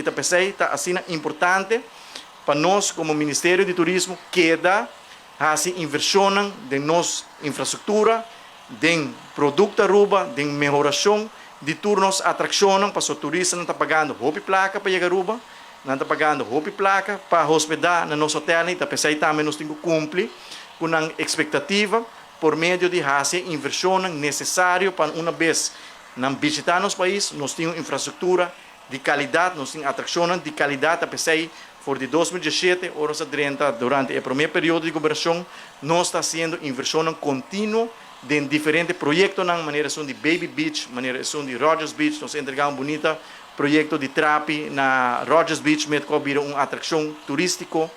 ita pensei tá assim importante para nós como Ministério de Turismo queda assim inversão de nossa infraestrutura, de produto Aruba, de melhoração de turnos atração para os turistas não está pagando roupa placa para chegar a Aruba, não está pagando roupa placa para hospedar no nosso hotel, então pensei também nós temos que cumprir com a expectativa por meio de essa inversão necessária para uma vez não visitar nosso país, nós temos infraestrutura de qualidade, nós temos atrações de qualidade, a pensei for de 2017 horas 30 durante o primeiro período de governação, nós está sendo inversão contínua de diferentes projetos, na maneira de Baby Beach, maneira de Rogers Beach, nós entregamos um bonito projeto de trapi na Rogers Beach, que é uma atração turística.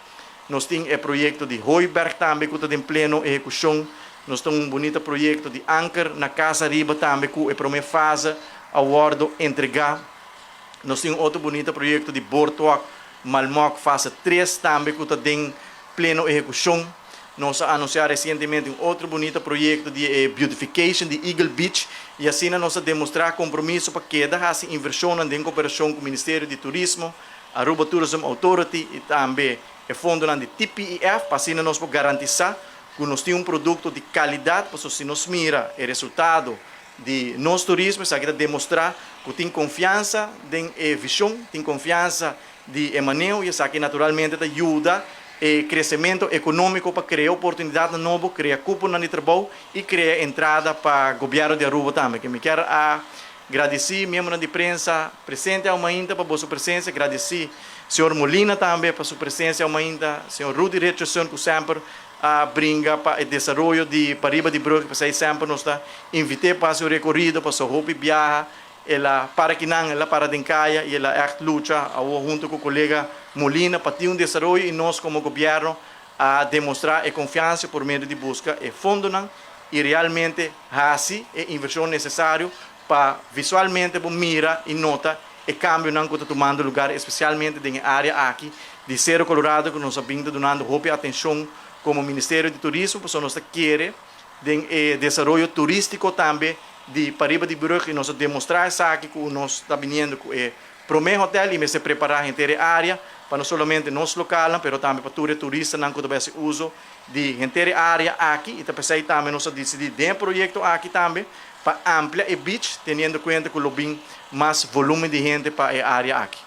Nós temos o projeto de Hooiberg também, que está em pleno execução. Nós temos um bonito projeto de Anker na Casa Riba também, que é a primeira fase aguardo entregar. Nós temos outro bonito projeto de Boardwalk Malmoc, fase 3 também, que está em pleno execução. Nós anunciamos recentemente um outro bonito projeto de beautification de Eagle Beach e assim nós demonstrar compromisso para que essa inversão em cooperação com o Ministério de Turismo, a Aruba Tourism Authority e também o fundo de TPIF, para assim nós garantizar que nós temos um produto de qualidade, para se nós mira o resultado de nosso turismo, isso aqui demonstrar que tem confiança em visão, tem confiança de manejo e isso aqui naturalmente ajuda crescimento econômico para criar oportunidade nova, criar cupo de trabalho e criar entrada para o governo de Aruba também. Que me quero agradecer membro da imprensa presente ao ainda para a sua presença, agradecer senhor Molina também para a sua presença ao ainda, senhor Rudy Richardson que sempre brinca para o desenvolvimento de Pariba de Brugge, para sempre nos invite para o seu recorrido, para o seu hobby viaja, ela para que não, ela para dencaia e ela luta junto com o colega Molina para ter um desenvolvimento e nós como governo a demonstrar a confiança por meio de busca e fundo e realmente assim a inversão necessária para visualmente mira e nota o cambio que está tomando lugar especialmente na área aqui de Cerro Colorado que nós estamos dando roupa atenção como Ministério de Turismo, porque nós queremos desenvolvimento turístico também de Pariba de Brugge e nós demonstrar isso aqui que nós estamos vindo com o primeiro hotel e se preparar em inteira área para não somente nos local, mas também para todos os turistas que também se uso de inteira área aqui e também também nós decidimos de projeto aqui também para ampliar o beach, tendo em conta que o mais volume de gente para a área aqui.